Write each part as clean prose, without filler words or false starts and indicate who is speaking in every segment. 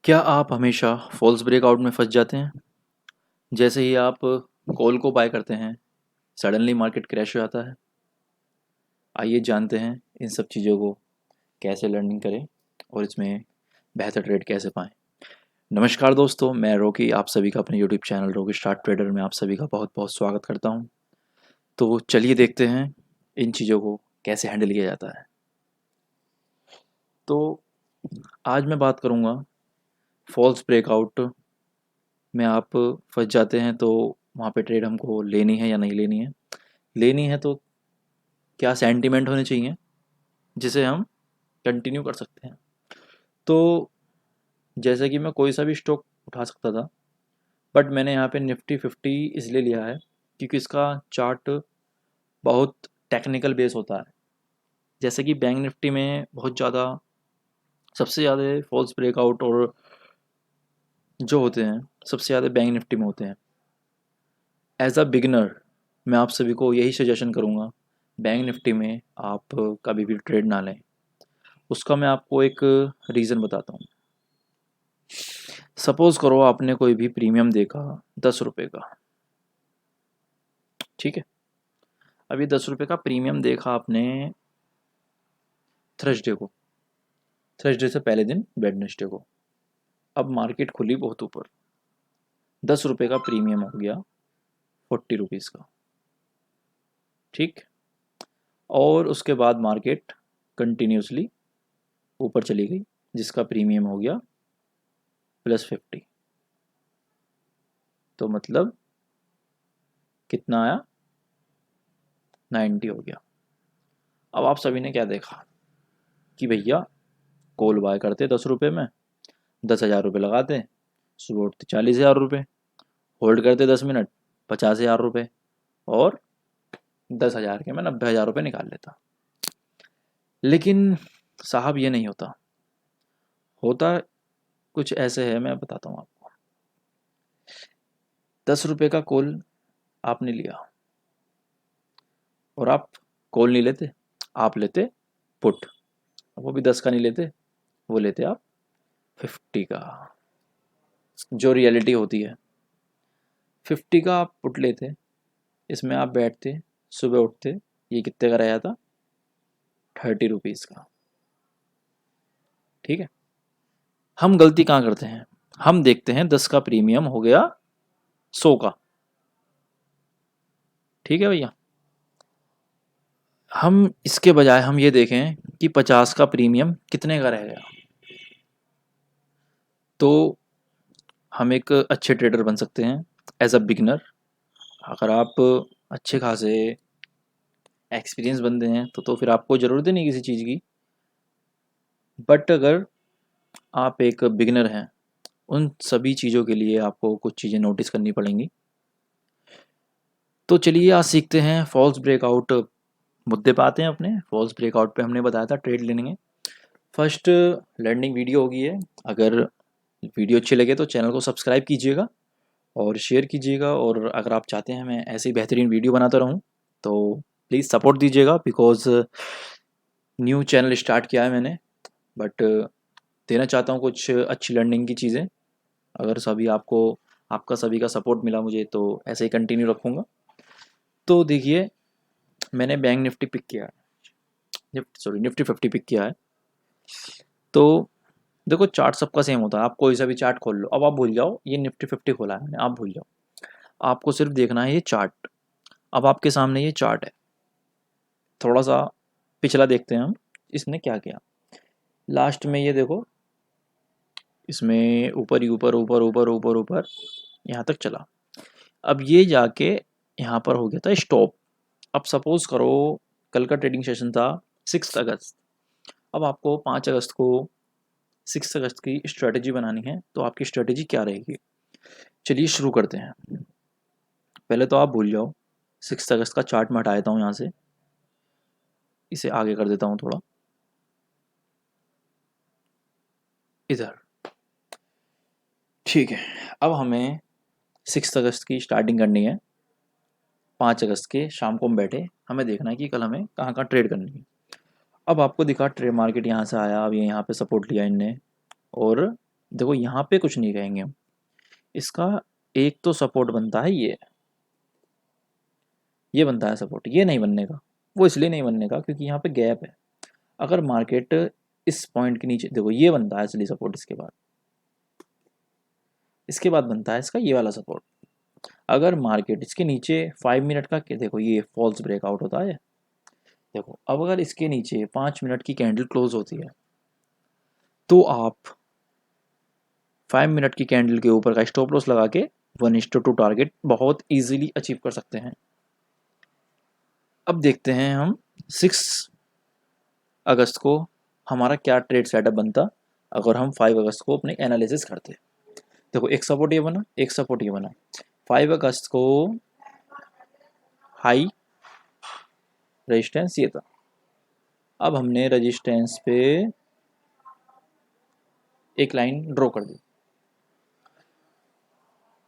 Speaker 1: क्या आप हमेशा फॉल्स ब्रेकआउट में फंस जाते हैं? जैसे ही आप कॉल को बाय करते हैं, सडनली मार्केट क्रैश हो जाता है। आइए जानते हैं इन सब चीज़ों को कैसे लर्निंग करें और इसमें बेहतर ट्रेड कैसे पाएँ। नमस्कार दोस्तों, मैं रॉकी आप सभी का अपने YouTube channel Rocky start trader में आप सभी का बहुत-बहुत स्वागत करता हूँ। तो चलिए देखते हैं इन चीज़ों को कैसे हैंडल किया जाता है। तो आज मैं बात करूँगा फॉल्स ब्रेकआउट में आप फंस जाते हैं तो वहाँ पे ट्रेड हमको लेनी है या नहीं लेनी है? लेनी है तो क्या सेंटिमेंट होने चाहिए जिसे हम कंटिन्यू कर सकते हैं। तो जैसे कि मैं कोई सा भी स्टॉक उठा सकता था, बट मैंने यहाँ पे निफ्टी 50 इसलिए लिया है क्योंकि इसका चार्ट बहुत टेक्निकल बेस होता है। जैसे कि बैंक निफ्टी में बहुत ज़्यादा सबसे ज़्यादा फॉल्स ब्रेकआउट और जो होते हैं सबसे ज़्यादा बैंक निफ्टी में होते हैं। एज अ बिगनर मैं आप सभी को यही सजेशन करूँगा, बैंक निफ्टी में आप कभी भी ट्रेड ना लें। उसका मैं आपको एक रीज़न बताता हूँ। सपोज़ करो आपने कोई भी प्रीमियम देखा 10 रुपये का, ठीक है। अब ये 10 रुपये का प्रीमियम देखा आपने थर्सडे को, थर्सडे से पहले दिन वेडनेसडे को। अब मार्केट खुली बहुत ऊपर, 10 रुपये का प्रीमियम हो गया 40 रुपीज़ का, ठीक। और उसके बाद मार्केट कंटिन्यूसली ऊपर चली गई जिसका प्रीमियम हो गया +50। तो मतलब कितना आया, 90 हो गया। अब आप सभी ने क्या देखा कि भैया कॉल बाय करते 10 रुपये में, 10,000 रुपये लगाते, सुबह उठते 40,000 रुपये, होल्ड करते 10 मिनट, 50,000 रुपये, और 10,000 के मैं 90,000 रुपये निकाल लेता। लेकिन साहब ये नहीं होता, होता कुछ ऐसे है, मैं बताता हूँ आपको। 10 रुपये का कॉल आपने लिया और आप कॉल नहीं लेते, आप लेते पुट। वो भी 10 का नहीं लेते, वो लेते आप 50 का। जो रियलिटी होती है 50 का आप पुट लेते, इसमें आप बैठते, सुबह उठते, ये कितने का रहा था, 30 रुपीज़ का, ठीक है। हम गलती कहाँ करते हैं, हम देखते हैं 10 का प्रीमियम हो गया 100 का, ठीक है भैया। हम इसके बजाय हम ये देखें कि 50 का प्रीमियम कितने का रह गया, तो हम एक अच्छे ट्रेडर बन सकते हैं एज अ बिगनर। अगर आप अच्छे खासे एक्सपीरियंस बंदे हैं तो फिर आपको ज़रूरत ही नहीं किसी चीज़ की। बट अगर आप एक बिगिनर हैं, उन सभी चीज़ों के लिए आपको कुछ चीज़ें नोटिस करनी पड़ेंगी। तो चलिए आज सीखते हैं फॉल्स ब्रेकआउट। मुद्दे पे आते हैं अपने। फॉल्स ब्रेकआउट पे हमने बताया था ट्रेड लेने में फर्स्ट लर्निंग वीडियो होगी है। अगर वीडियो अच्छी लगे तो चैनल को सब्सक्राइब कीजिएगा और शेयर कीजिएगा, और अगर आप चाहते हैं मैं ऐसे ही बेहतरीन वीडियो बनाता रहूं तो प्लीज़ सपोर्ट दीजिएगा, बिकॉज़ न्यू चैनल स्टार्ट किया है मैंने। बट देना चाहता हूँ कुछ अच्छी लर्निंग की चीज़ें। अगर सभी आपको आपका सभी का सपोर्ट मिला मुझे तो ऐसे ही कंटिन्यू रखूँगा। तो देखिए, मैंने बैंक निफ्टी पिक किया है, निफ्टी 50 पिक किया है। तो देखो, चार्ट सबका सेम होता है, आप कोई सा भी चार्ट खोल लो। अब आप भूल जाओ ये निफ्टी 50 खोला है मैंने, आप भूल जाओ। आपको सिर्फ देखना है ये चार्ट। अब आपके सामने ये चार्ट है, थोड़ा सा पिछला देखते हैं हम, इसने क्या किया लास्ट में। ये देखो, इसमें ऊपर ही ऊपर ऊपर ऊपर ऊपर ऊपर यहाँ तक चला। अब ये जाके यहाँ पर हो गया था स्टॉप। अब सपोज करो कल का ट्रेडिंग सेशन था 6 अगस्त। अब आपको 5 अगस्त को 6 अगस्त की स्ट्रेटजी बनानी है, तो आपकी स्ट्रेटजी क्या रहेगी, चलिए शुरू करते हैं। पहले तो आप भूल जाओ, 6 अगस्त का चार्ट मैं हटा देता हूँ यहाँ से, इसे आगे कर देता हूँ थोड़ा इधर, ठीक है। अब हमें 6 अगस्त की स्टार्टिंग करनी है। 5 अगस्त के शाम को हम बैठे, हमें देखना है कि कल हमें कहाँ कहाँ ट्रेड करनी है। अब आपको दिखा ट्रेड मार्केट यहाँ से आया, अब ये यहाँ पे सपोर्ट लिया इनने और देखो यहाँ पे कुछ नहीं कहेंगे हम, इसका एक तो सपोर्ट बनता है ये बनता है सपोर्ट, ये नहीं बनने का। वो इसलिए नहीं बनने का क्योंकि यहाँ पे गैप है। अगर मार्केट इस पॉइंट के नीचे, देखो ये बनता है असली सपोर्ट, इसके बाद बनता है इसका ये वाला सपोर्ट। अगर मार्केट इसके नीचे 5 मिनट का, देखो ये फॉल्स ब्रेकआउट होता है। देखो अब अगर इसके नीचे 5 मिनट की कैंडल क्लोज होती है तो आप 5 मिनट की कैंडल के ऊपर का स्टॉप लॉस लगा के 1:2 टारगेट बहुत इजीली अचीव कर सकते हैं। अब देखते हैं हम 6 अगस्त को हमारा क्या ट्रेड सेटअप बनता अगर हम 5 अगस्त को अपने एनालिसिस करते। देखो एक सपोर्ट ये बना, एक सपोर्ट ये बना। 5 अगस्त को हाई रेजिस्टेंस ये था। अब हमने रेजिस्टेंस पे एक लाइन ड्रॉ कर दी।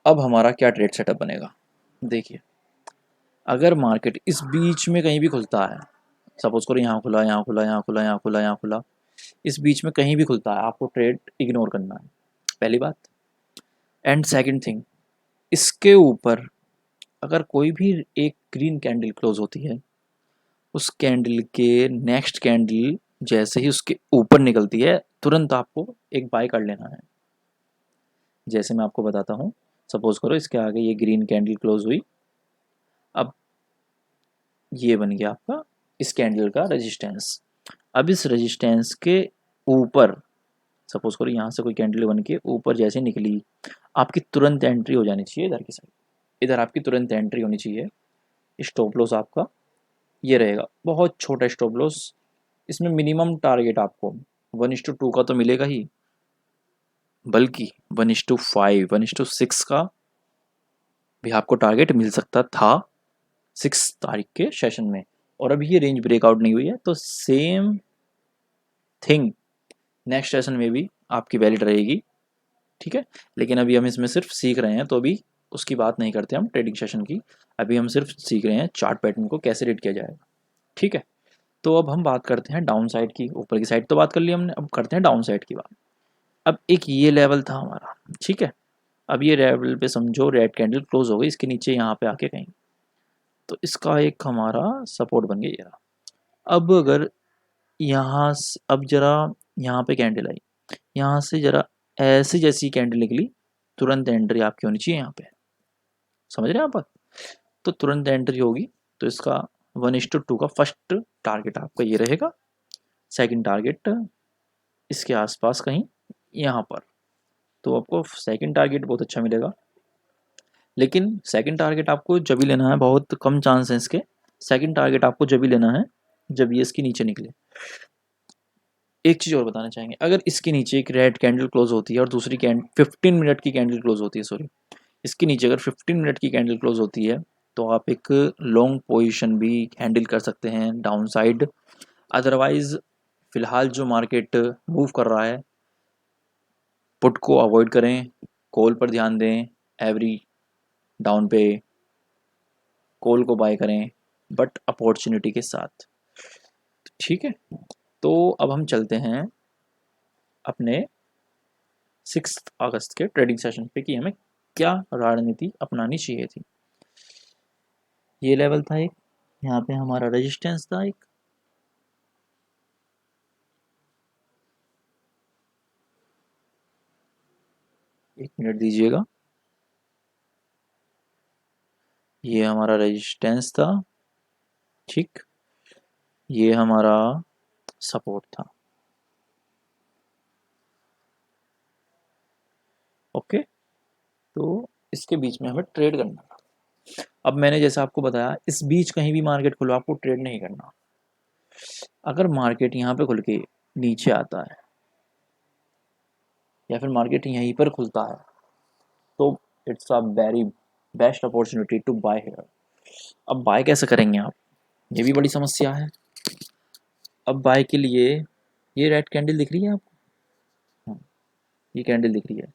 Speaker 1: अब हमारा क्या ट्रेड सेटअप बनेगा, देखिए अगर मार्केट इस बीच में कहीं भी खुलता है, सपोज करो यहाँ खुला, यहाँ खुला, यहाँ खुला, यहाँ खुला, यहाँ खुला, इस बीच में कहीं भी खुलता है, आपको ट्रेड इग्नोर करना है, पहली बात। एंड सेकंड थिंग, इसके ऊपर अगर कोई भी एक ग्रीन कैंडल क्लोज होती है, उस कैंडल के नेक्स्ट कैंडल जैसे ही उसके ऊपर निकलती है तुरंत आपको एक बाय कर लेना है। जैसे मैं आपको बताता हूँ, सपोज करो इसके आगे ये ग्रीन कैंडल क्लोज हुई, अब ये बन गया आपका इस कैंडल का रेजिस्टेंस। अब इस रेजिस्टेंस के ऊपर सपोज करो यहाँ से कोई कैंडल बन के ऊपर जैसे निकली, आपकी तुरंत एंट्री हो जानी चाहिए इधर की साइड, इधर आपकी तुरंत एंट्री होनी चाहिए। स्टॉप लॉस आपका ये रहेगा, बहुत छोटा स्टॉप लॉस। इसमें मिनिमम टारगेट आपको 1:2 का तो मिलेगा ही, बल्कि 1:5, 1:6 का भी आपको टारगेट मिल सकता था 6 तारीख के सेशन में। और अभी ये रेंज ब्रेकआउट नहीं हुई है तो सेम थिंग नेक्स्ट सेशन में भी आपकी वैलिड रहेगी, ठीक है। लेकिन अभी हम इसमें सिर्फ सीख रहे हैं, तो अभी उसकी बात नहीं करते हम ट्रेडिंग सेशन की। अभी हम सिर्फ सीख रहे हैं चार्ट पैटर्न को कैसे रीड किया जाएगा, ठीक है। तो अब हम बात करते हैं डाउन साइड की। ऊपर की साइड तो बात कर ली हमने, अब करते हैं डाउन साइड की बात। अब एक ये लेवल था हमारा, ठीक है। अब ये लेवल पे समझो रेड कैंडल क्लोज हो गई, इसके नीचे यहाँ पे आके कहीं, तो इसका एक हमारा सपोर्ट बन गया ये रहा। अब अगर अब जरा यहाँ पे कैंडल आई, यहाँ से जरा ऐसी जैसी कैंडल निकली, तुरंत एंट्री आपकी होनी चाहिए यहाँ पे, समझ रहे हैं आप। तो तुरंत एंट्री होगी, तो इसका 1:2 का फर्स्ट टारगेट आपका ये रहेगा, सेकंड टारगेट इसके आसपास कहीं यहाँ पर। तो आपको सेकंड टारगेट बहुत अच्छा मिलेगा, लेकिन सेकंड टारगेट आपको जब भी लेना है, बहुत कम चांस है इसके। सेकंड टारगेट आपको जब भी लेना है जब ये इसके नीचे निकले। एक चीज़ और बताना चाहेंगे, अगर इसके नीचे एक रेड कैंडल क्लोज होती है और दूसरी 15 मिनट की कैंडल क्लोज होती है, सॉरी, इसके नीचे अगर 15 मिनट की कैंडल क्लोज होती है तो आप एक लॉन्ग पोजीशन भी हैंडल कर सकते हैं डाउन साइड। अदरवाइज फिलहाल जो मार्केट मूव कर रहा है, पुट को अवॉइड करें, कॉल पर ध्यान दें। एवरी डाउन पे कॉल को बाय करें, बट अपॉर्चुनिटी के साथ, ठीक है। तो अब हम चलते हैं अपने 6 अगस्त के ट्रेडिंग सेशन पे कि हमें क्या रणनीति अपनानी चाहिए थी। ये लेवल था एक, यहाँ पे हमारा रेजिस्टेंस था एक, एक मिनट दीजिएगा, ये हमारा रेजिस्टेंस था, ठीक, ये हमारा सपोर्ट था, ओके। तो इसके बीच में हमें ट्रेड करना था। अब मैंने जैसा आपको बताया, इस बीच कहीं भी मार्केट खुलो आपको ट्रेड नहीं करना। अगर मार्केट यहाँ पे खुल के नीचे आता है या फिर मार्केट यहीं पर खुलता है तो it's a very best opportunity to buy here. अब बाय कैसे करेंगे आप, ये भी बड़ी समस्या है। अब बाय के लिए ये रेड कैंडल दिख रही है आपको, हाँ, ये कैंडल दिख रही है,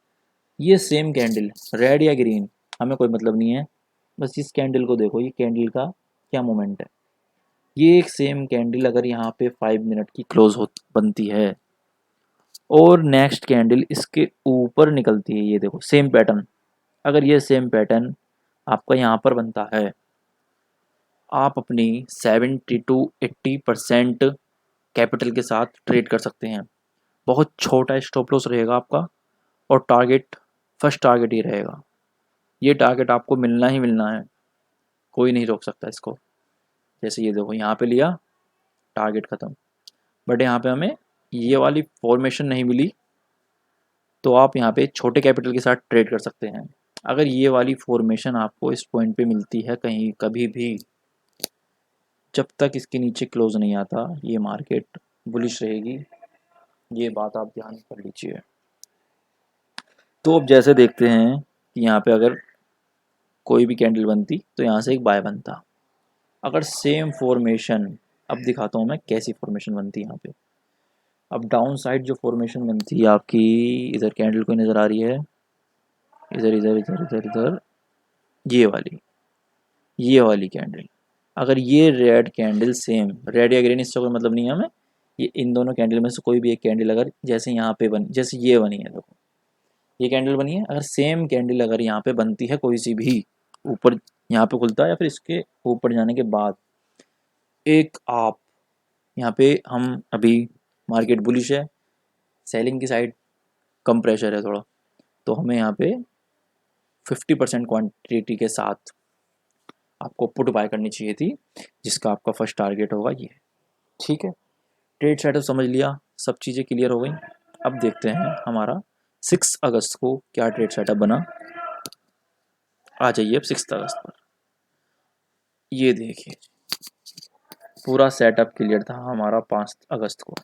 Speaker 1: ये सेम कैंडल रेड या ग्रीन हमें कोई मतलब नहीं है, बस इस कैंडल को देखो, ये कैंडल का क्या मोमेंट है। ये एक सेम कैंडल अगर यहाँ पे 5 मिनट की क्लोज हो बनती है और नेक्स्ट कैंडल इसके ऊपर निकलती है, ये देखो सेम पैटर्न। अगर ये सेम पैटर्न आपका यहाँ पर बनता है, आप अपनी 70 to 80% कैपिटल के साथ ट्रेड कर सकते हैं। बहुत छोटा स्टॉप लॉस रहेगा आपका, और टारगेट फर्स्ट टारगेट ही रहेगा। ये टारगेट आपको मिलना ही मिलना है, कोई नहीं रोक सकता इसको। जैसे ये देखो यहाँ पे लिया, टारगेट ख़त्म। बट यहाँ पे हमें ये वाली फॉर्मेशन नहीं मिली, तो आप यहाँ पे छोटे कैपिटल के साथ ट्रेड कर सकते हैं। अगर ये वाली फॉर्मेशन आपको इस पॉइंट पे मिलती है कहीं कभी भी, जब तक इसके नीचे क्लोज नहीं आता, ये मार्केट बुलिश रहेगी। ये बात आप ध्यान कर लीजिए। तो अब जैसे देखते हैं कि यहाँ पे अगर कोई भी कैंडल बनती तो यहाँ से एक बाय बनता। अगर सेम फॉर्मेशन, अब दिखाता हूँ मैं कैसी फॉर्मेशन बनती है यहाँ पे। अब डाउन साइड जो फॉर्मेशन बनती है आपकी, इधर कैंडल कोई नज़र आ रही है, इधर इधर इधर इधर इधर, ये वाली कैंडल। अगर ये रेड कैंडल सेम, रेड या ग्रीन इससे कोई मतलब नहीं है हमें, ये इन दोनों कैंडल में से कोई भी एक कैंडल अगर जैसे यहाँ पे बनी, जैसे ये बनी है, देखो ये कैंडल बनी है, अगर सेम कैंडल अगर यहाँ पे बनती है कोई सी भी, ऊपर यहाँ पे खुलता है या फिर इसके ऊपर जाने के बाद, एक आप यहाँ पे, हम अभी मार्केट बुलिश है, सेलिंग की साइड कम प्रेशर है थोड़ा, तो हमें यहाँ पे 50% क्वांटिटी के साथ आपको पुट बाय करनी चाहिए थी, जिसका आपका फर्स्ट टारगेट होगा ये। ठीक है, ट्रेड सेटअप समझ लिया, सब चीज़ें क्लियर हो गई। अब देखते हैं हमारा 6 अगस्त को क्या ट्रेड सेटअप बना। आ जाइए अब 6 अगस्त पर। ये देखिए पूरा सेटअप क्लियर था हमारा 5 अगस्त को।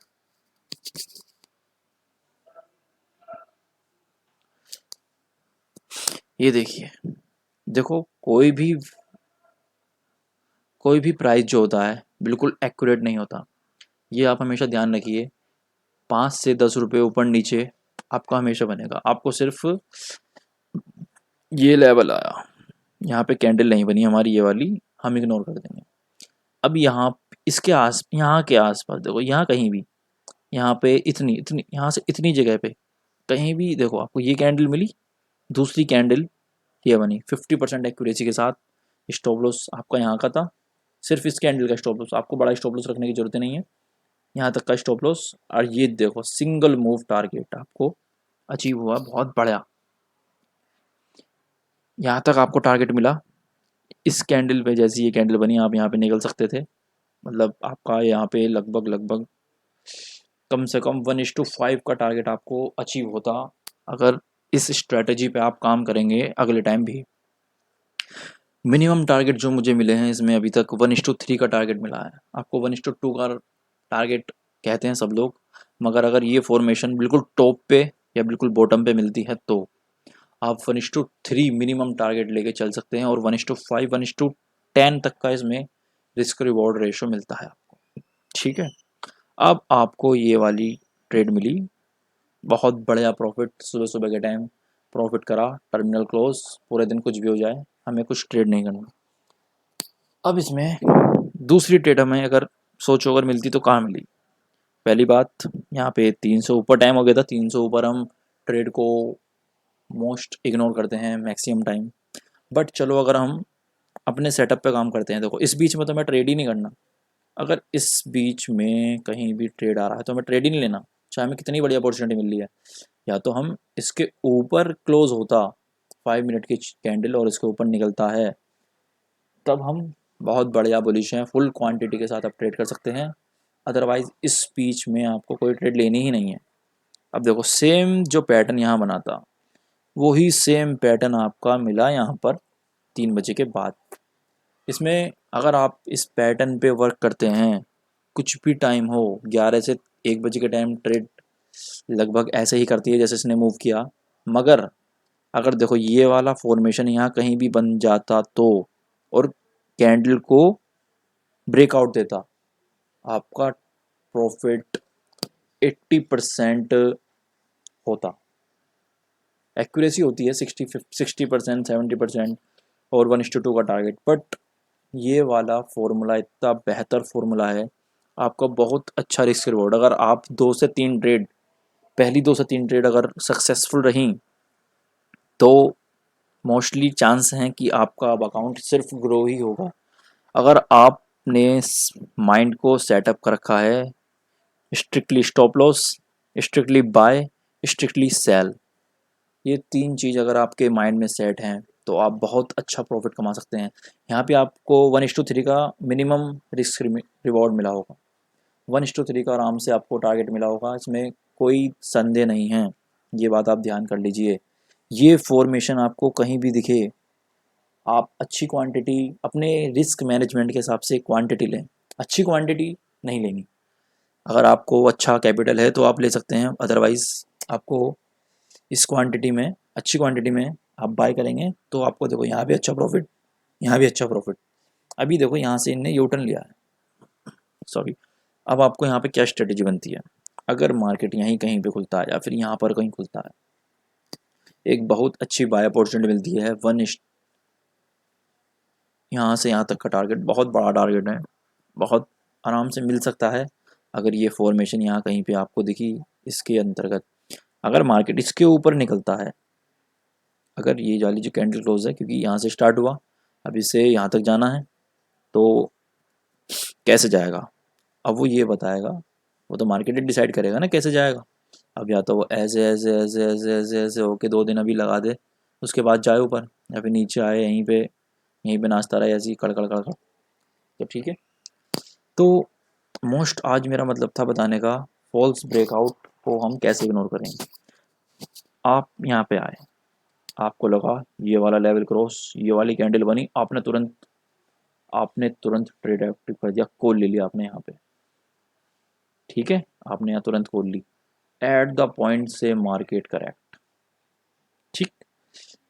Speaker 1: ये देखिए, देखो कोई भी प्राइस जो होता है बिल्कुल एक्यूरेट नहीं होता, ये आप हमेशा ध्यान रखिए। 5 से 10 रुपये ऊपर नीचे आपका हमेशा बनेगा। आपको सिर्फ ये लेवल आया, यहाँ पे कैंडल नहीं बनी हमारी ये वाली, हम इग्नोर कर देंगे। अब यहाँ इसके यहाँ के आसपास देखो, यहाँ कहीं भी, यहाँ पे इतनी इतनी, यहाँ से इतनी जगह पे कहीं भी देखो आपको ये कैंडल मिली, दूसरी कैंडल ये बनी 50% एक्यूरेसी के साथ। स्टॉप लॉस आपका यहाँ का था, सिर्फ इस कैंडल का स्टॉप लॉस, आपको बड़ा स्टॉप लॉस रखने की जरूरत नहीं है, यहाँ तक का स्टॉप लॉस। और ये देखो सिंगल मूव टारगेट आपको अचीव हुआ, बहुत बढ़िया। यहाँ तक आपको टारगेट मिला, इस कैंडल पे जैसी ये कैंडल बनी आप यहाँ पे निकल सकते थे, मतलब आपका यहाँ पे लगभग लगभग कम से कम 1:5 का टारगेट आपको अचीव होता, अगर इस स्ट्रेटजी पे आप काम करेंगे अगले टाइम भी। मिनिमम टारगेट जो मुझे मिले हैं इसमें अभी तक 1:3 का टारगेट मिला है। आपको 1:2 का टारगेट कहते हैं सब लोग, मगर अगर ये फॉर्मेशन बिल्कुल टॉप पे या बिल्कुल बॉटम पे मिलती है तो आप 1:3 मिनिमम टारगेट लेके चल सकते हैं, और 1:5 1:10 तक का इसमें रिस्क रिवॉर्ड रेशो मिलता है आपको। ठीक है, अब आपको ये वाली ट्रेड मिली, बहुत बढ़िया प्रॉफिट, सुबह सुबह के टाइम प्रॉफिट करा, टर्मिनल क्लोज, पूरे दिन कुछ भी हो जाए हमें कुछ ट्रेड नहीं करना। अब इसमें दूसरी ट्रेड हमें अगर सोचो अगर मिलती तो कहाँ मिली। पहली बात, यहाँ पे 300 ऊपर टाइम हो गया था, 300 ऊपर हम ट्रेड को मोस्ट इग्नोर करते हैं मैक्सिमम टाइम। बट चलो अगर हम अपने सेटअप पे काम करते हैं, देखो इस बीच में तो मैं ट्रेड ही नहीं करना। अगर इस बीच में कहीं भी ट्रेड आ रहा है तो हमें ट्रेड ही नहीं लेना, चाहे हमें कितनी बड़ी अपॉर्चुनिटी मिल रही है। या तो हम इसके ऊपर क्लोज होता 5 मिनट की कैंडल और इसके ऊपर निकलता है, तब हम बहुत बढ़िया बुलिश हैं, फुल क्वांटिटी के साथ आप ट्रेड कर सकते हैं। अदरवाइज इस बीच में आपको कोई ट्रेड लेनी ही नहीं है। अब देखो सेम जो पैटर्न यहाँ बना था, वही सेम पैटर्न आपका मिला यहाँ पर 3 बजे के बाद। इसमें अगर आप इस पैटर्न पे वर्क करते हैं, कुछ भी टाइम हो, 11 से 1 बजे के टाइम ट्रेड लगभग ऐसे ही करती है जैसे इसने मूव किया। मगर अगर देखो ये वाला फॉर्मेशन यहाँ कहीं भी बन जाता तो, और कैंडल को ब्रेकआउट देता, आपका प्रॉफिट 80% होता। एक्यूरेसी होती है 60% 70% और 1:2 का टारगेट। बट ये वाला फॉर्मूला इतना बेहतर फॉर्मूला है, आपका बहुत अच्छा रिस्क रिवॉर्ड। अगर आप 2 से 3 ट्रेड पहली 2 से 3 ट्रेड अगर सक्सेसफुल रहीं तो मोस्टली चांस हैं कि आपका अब अकाउंट सिर्फ ग्रो ही होगा। अगर आपने माइंड को सेटअप कर रखा है strictly stop loss, strictly buy, strictly sell, ये 3 चीज़ अगर आपके माइंड में सेट हैं तो आप बहुत अच्छा प्रॉफिट कमा सकते हैं। यहाँ पे आपको 1:3 का मिनिमम रिस्क रिवॉर्ड मिला होगा। 1:3 का आराम से आपको टारगेट मिला होगा, इसमें कोई संदेह नहीं है। ये बात आप ध्यान कर लीजिए। ये फॉर्मेशन आपको कहीं भी दिखे, आप अच्छी क्वांटिटी अपने रिस्क मैनेजमेंट के हिसाब से क्वांटिटी लें, अच्छी क्वांटिटी नहीं लेनी। अगर आपको अच्छा कैपिटल है तो आप ले सकते हैं, अदरवाइज़ आपको इस क्वांटिटी में, अच्छी क्वांटिटी में आप बाय करेंगे तो आपको देखो यहाँ भी अच्छा प्रॉफिट, यहाँ भी अच्छा प्रॉफिट। अभी देखो यहाँ से इनने यू टर्न लिया है, सॉरी। अब आपको यहाँ पे क्या स्ट्रेटेजी बनती है, अगर मार्केट यहीं कहीं पे खुलता है या फिर यहाँ पर कहीं खुलता है, एक बहुत अच्छी बाय अपॉर्चुनिटी मिलती है। यहाँ से यहाँ तक का टारगेट बहुत बड़ा टारगेट है, बहुत आराम से मिल सकता है। अगर ये फॉर्मेशन यहाँ कहीं पे आपको दिखी इसके अंतर्गत, अगर मार्केट इसके ऊपर निकलता है, अगर ये जाली जो कैंडल क्लोज है, क्योंकि यहाँ से स्टार्ट हुआ अब इसे यहाँ तक जाना है तो कैसे जाएगा, अब वो ये बताएगा, वो तो मार्केट डिसाइड करेगा ना कैसे जाएगा। अब या तो वो ऐसे ऐसे ऐसे ऐसे ऐसे ऐसे होके 2 दिन अभी लगा दे, उसके बाद जाए ऊपर, या फिर नीचे आए यहीं पे नाचता रहे ऐसे ही कड़कड़ कड़कड़, तो ठीक है। तो मोस्ट आज मेरा मतलब था बताने का, फॉल्स ब्रेकआउट को हम कैसे इग्नोर करेंगे। आप यहाँ पे आए, आपको लगा ये वाला लेवल क्रॉस, ये वाली कैंडल बनी, आपने तुरंत ट्रेड एक्टिव कर दिया, कॉल ले लिया आपने यहाँ पे, ठीक है, आपने यहाँ तुरंत कॉल ली एट द पॉइंट से मार्केट करेक्ट, ठीक।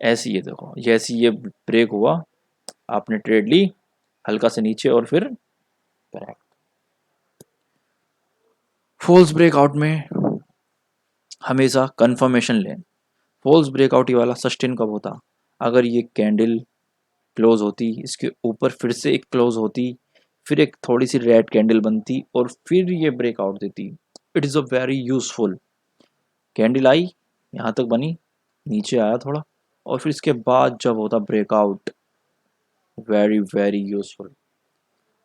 Speaker 1: ऐसी ये देखो, जैसी ये ब्रेक हुआ आपने ट्रेड ली हल्का से नीचे और फिर करेक्ट। फॉल्स ब्रेकआउट में हमेशा कंफर्मेशन लें। फॉल्स ब्रेकआउट ये वाला सस्टेन कब होता, अगर ये कैंडल क्लोज होती, इसके ऊपर फिर से एक क्लोज होती, फिर एक थोड़ी सी रेड कैंडल बनती और फिर ये ब्रेकआउट देती। It is a very useful. Candle आई यहाँ तक बनी, नीचे आया थोड़ा, और फिर इसके बाद जब होता ब्रेकआउट, वेरी वेरी यूजफुल,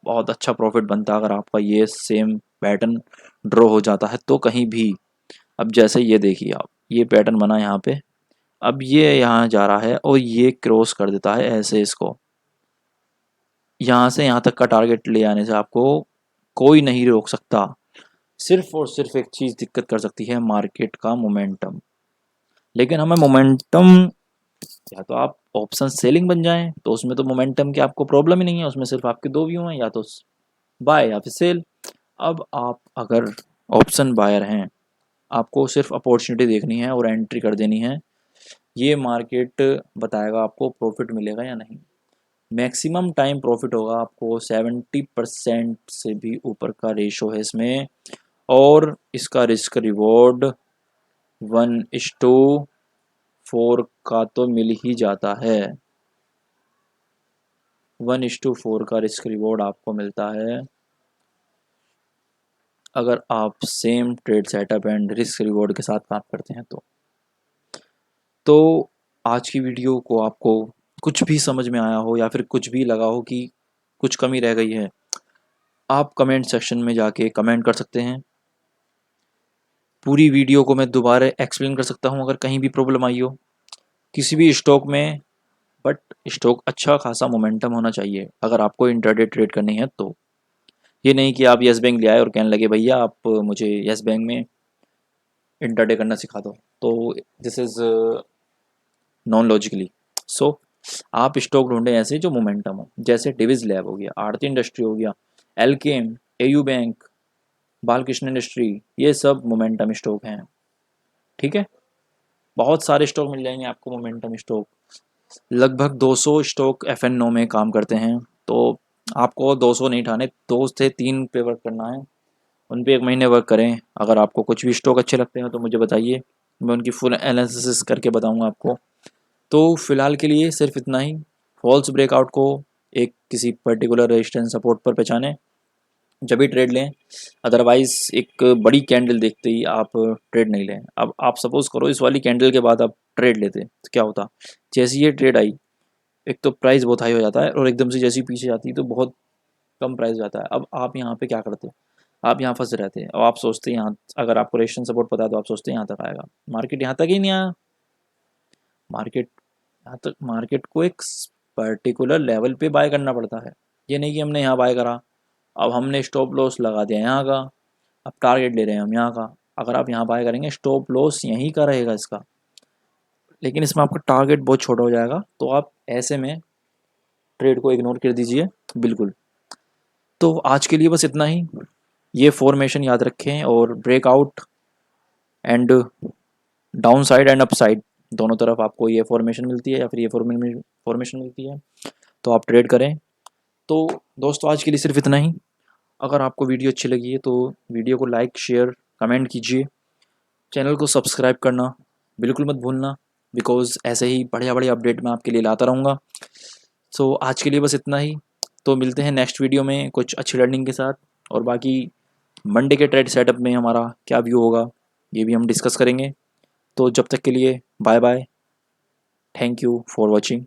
Speaker 1: बहुत अच्छा प्रॉफिट बनता अगर आपका ये सेम पैटर्न ड्रॉ हो जाता है तो कहीं भी। अब जैसे ये देखिए आप, ये पैटर्न बना यहाँ पे, अब ये यहाँ जा रहा है और ये क्रॉस कर देता है ऐसे इसको, यहाँ से यहाँ तक का टारगेट ले आने से आपको कोई नहीं रोक सकता। सिर्फ और सिर्फ एक चीज़ दिक्कत कर सकती है, मार्केट का मोमेंटम। लेकिन हमें मोमेंटम, या तो आप ऑप्शन सेलिंग बन जाएं तो उसमें तो मोमेंटम की आपको प्रॉब्लम ही नहीं है, उसमें सिर्फ आपके 2 व्यू हैं, या तो बाय या फिर सेल। अब आप अगर ऑप्शन बायर हैं, आपको सिर्फ अपॉर्चुनिटी देखनी है और एंट्री कर देनी है, ये मार्केट बताएगा आपको प्रॉफिट मिलेगा या नहीं। मैक्सिमम टाइम प्रॉफिट होगा आपको, 70% से भी ऊपर का रेशो है इसमें, और इसका रिस्क रिवॉर्ड 1:4 का तो मिल ही जाता है। 1:4 का रिस्क रिवॉर्ड आपको मिलता है अगर आप same trade setup and risk reward के साथ काम करते हैं तो आज की वीडियो को आपको कुछ भी समझ में आया हो या फिर कुछ भी लगा हो कि कुछ कमी रह गई है, आप कमेंट सेक्शन में जाके कमेंट कर सकते हैं। पूरी वीडियो को मैं दोबारा एक्सप्लेन कर सकता हूँ अगर कहीं भी प्रॉब्लम आई हो किसी भी स्टॉक में, बट स्टॉक अच्छा खासा मोमेंटम होना चाहिए अगर आपको इंट्राडे ट्रेड करनी है तो। ये नहीं कि आप येस बैंक ले आए और कहने लगे भैया आप मुझे येस बैंक में इंट्राडे करना सिखा दो, तो दिस इज़ नॉन लॉजिकली। सो आप स्टॉक ढूंढें ऐसे जो मोमेंटम हो, जैसे डिविज लैब हो गया, आरती इंडस्ट्री हो गया, LKM, AU bank, Balkrishna industry, ये सब मोमेंटम स्टॉक हैं, ठीक है। बहुत सारे स्टॉक मिल जाएंगे आपको मोमेंटम स्टॉक, लगभग 200 स्टॉक एफ&ओ में काम करते हैं। तो आपको 200 नहीं ठाने, 2 से 3 पे वर्क करना है, उन पे 1 महीने वर्क करें। अगर आपको कुछ भी स्टॉक अच्छे लगते हैं तो मुझे बताइए, मैं उनकी फुल एनालिसिस करके बताऊंगा आपको। तो फिलहाल के लिए सिर्फ इतना ही। फॉल्स ब्रेकआउट को एक किसी पर्टिकुलर रेजिस्टेंस सपोर्ट पर पहचानें, जब भी ट्रेड लें, अदरवाइज़ एक बड़ी कैंडल देखते ही आप ट्रेड नहीं लें। अब आप सपोज़ करो इस वाली कैंडल के बाद आप ट्रेड लेते तो क्या होता, जैसे ये ट्रेड आई एक तो प्राइस बहुत हाई हो जाता है और एकदम से जैसी पीछे जाती है तो बहुत कम प्राइस जाता है। अब आप यहाँ पे क्या करते, आप यहाँ फंसे रहते हैं और आप सोचते हैं यहाँ, अगर आपको रेजिस्टेंस सपोर्ट पता है तो आप सोचते हैं यहाँ तक आएगा, मार्केट यहाँ तक ही नहीं आया। मार्केट यहाँ तक, मार्केट को एक पर्टिकुलर लेवल पे बाय करना पड़ता है। ये नहीं कि हमने यहाँ बाय करा, अब हमने स्टॉप लॉस लगा दिया यहाँ का, अब टारगेट ले रहे हैं हम यहाँ का। अगर आप यहाँ बाय करेंगे स्टॉप लॉस यहीं का रहेगा इसका, लेकिन इसमें आपका टारगेट बहुत छोटा हो जाएगा, तो आप ऐसे में ट्रेड को इग्नोर कर दीजिए बिल्कुल। तो आज के लिए बस इतना ही। ये फॉर्मेशन याद रखें, और breakout and down side and up side दोनों तरफ आपको ये फॉर्मेशन मिलती है या फिर ये फॉर्मेशन मिलती है, तो आप ट्रेड करें। तो दोस्तों आज के लिए सिर्फ इतना ही। अगर आपको वीडियो अच्छी लगी है तो वीडियो को लाइक शेयर कमेंट कीजिए, चैनल को सब्सक्राइब करना बिल्कुल मत भूलना, बिकॉज़ ऐसे ही बढ़िया बढ़िया अपडेट मैं आपके लिए लाता रहूँगा। सो आज के लिए बस इतना ही। तो मिलते हैं नेक्स्ट वीडियो में कुछ अच्छी लर्निंग के साथ, और बाकी मंडे के ट्रेड सेटअप में हमारा क्या व्यू होगा ये भी हम डिस्कस करेंगे। तो जब तक के लिए bye bye, thank you for watching.